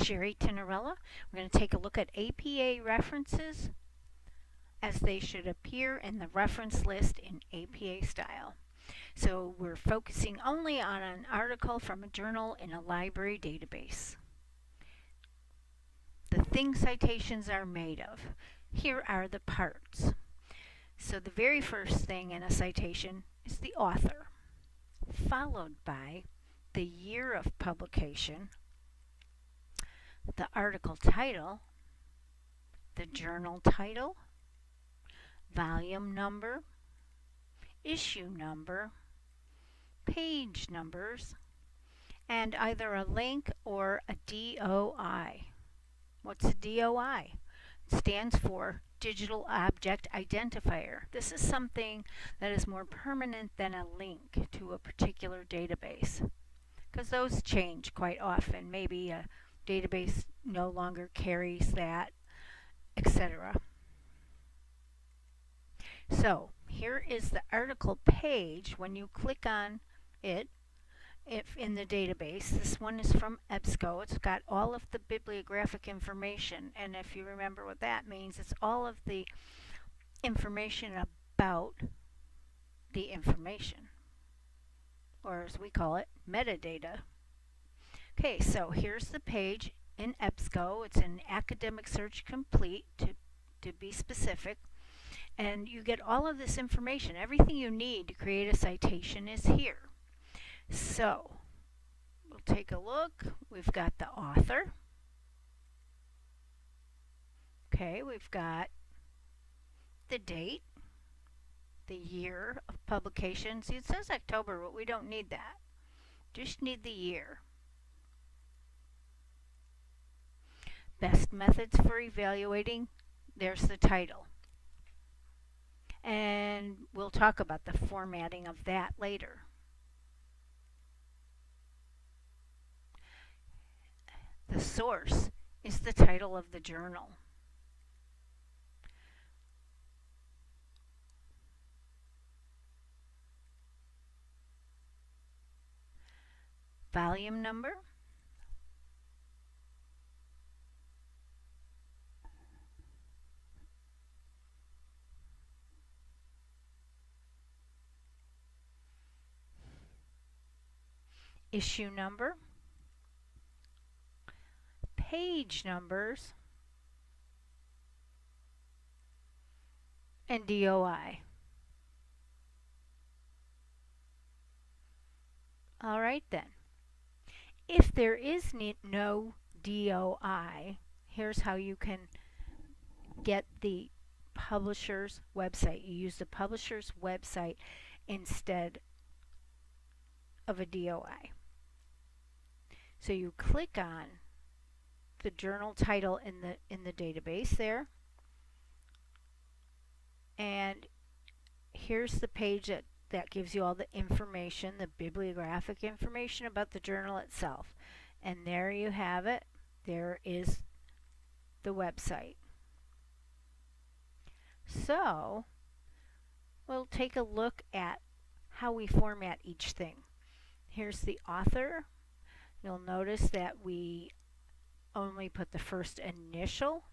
Sherry Tinarella. We're going to take a look at APA references as they should appear in the reference list in APA style. So we're focusing only on an article from a journal in a library database. The things citations are made of. Here are the parts. So the very first thing in a citation is the author, followed by the year of publication, the article title, the journal title, volume number, issue number, page numbers, and either a link or a DOI. What's a DOI? It stands for Digital Object Identifier. This is something that is more permanent than a link to a particular database, because those change quite often. Maybe a database no longer carries that, etc. So here is the article page. When you click on it, if in the database, this one is from EBSCO. It's got all of the bibliographic information, and if you remember what that means, it's all of the information about the information, or as we call it, metadata. Okay, so here's the page in EBSCO. It's in Academic Search Complete to be specific, and you get all of this information. Everything you need to create a citation is here. So we'll take a look. We've got the author. Okay, we've got the date, the year of publication. See, it says October, but we don't need that. Just need the year. Best methods for evaluating. There's the title. And we'll talk about the formatting of that later. The source is the title of the journal. Volume number. Issue number. Page numbers, and DOI. All right then. If there is no DOI, here's how you can get the publisher's website. You use the publisher's website instead of a DOI. So you click on the journal title in the database there, and here's the page that gives you all the information, the bibliographic information about the journal itself. And there you have it. There is the website. So we'll take a look at how we format each thing. Here's the author. You'll notice that we only put the first initial,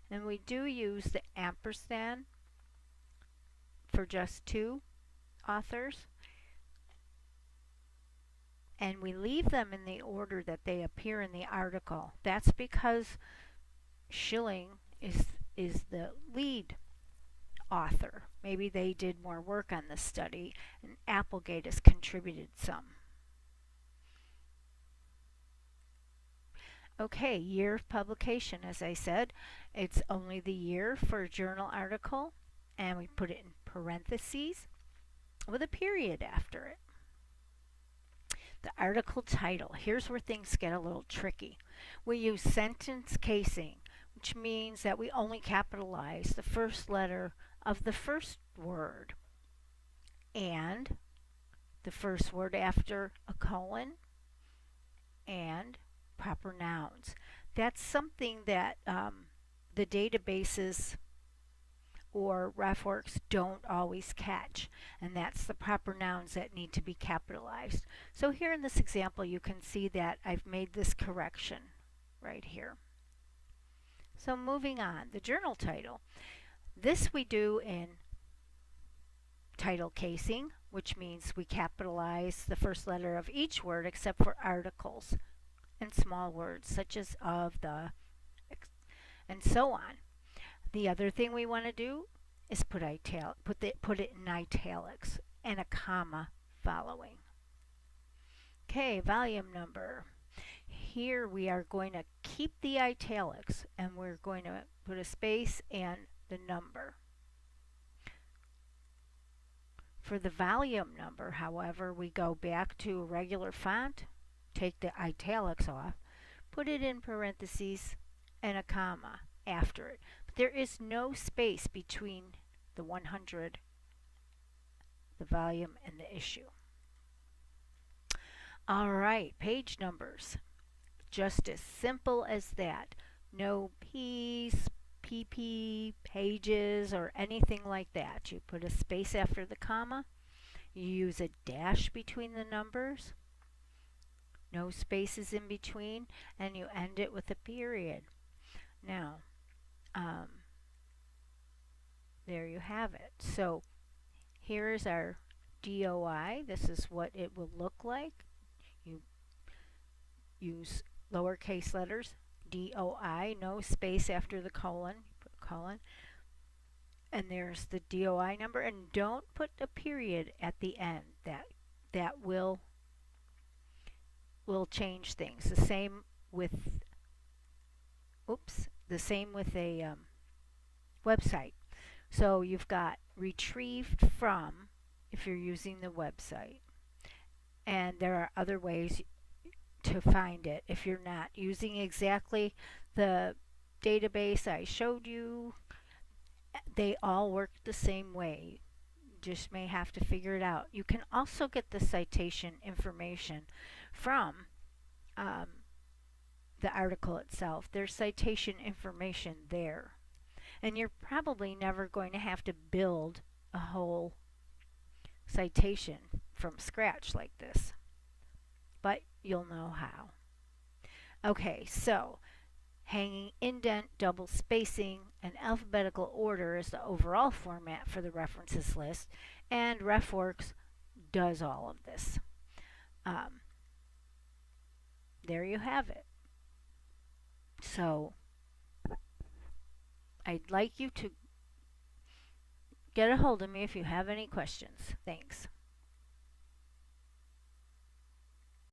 and we do use the ampersand for just two authors, and we leave them in the order that they appear in the article. That's because Schilling is the lead author. Maybe they did more work on this study, and Applegate has contributed some. Okay, year of publication, as I said, it's only the year for a journal article, and we put it in parentheses with a period after it. The article title, here's where things get a little tricky. We use sentence casing, which means that we only capitalize the first letter of the first word and the first word after a colon and proper nouns. That's something that the databases or RefWorks don't always catch, and that's the proper nouns that need to be capitalized. So here in this example you can see that I've made this correction. right here. So moving on, the journal title. This we do in title casing, which means we capitalize the first letter of each word except for articles and small words such as of, the, and so on. The other thing we want to do is put it in italics and a comma following. Okay, volume number. Here we are going to keep the italics and we're going to put a space and the number. For the volume number, however, we go back to a regular font, take the italics off, put it in parentheses and a comma after it. But there is no space between the 100, the volume, and the issue. All right, page numbers. Just as simple as that. No P's, PP, pages, or anything like that. You put a space after the comma. You use a dash between the numbers. No spaces in between. And you end it with a period. Now, there you have it. So here is our DOI. This is what it will look like. You use lowercase letters, DOI, no space after the colon, put colon, and there's the DOI number, and don't put a period at the end. That will change things. The same with a website. So you've got retrieved from if you're using the website, and there are other ways to find it if you're not using exactly the database I showed you. They all work the same way. You just may have to figure it out. You can also get the citation information from the article itself. There's citation information there. And you're probably never going to have to build a whole citation from scratch like this, but you'll know how. Okay, so hanging indent, double spacing, and alphabetical order is the overall format for the references list, and RefWorks does all of this. There you have it. So I'd like you to get a hold of me if you have any questions. Thanks.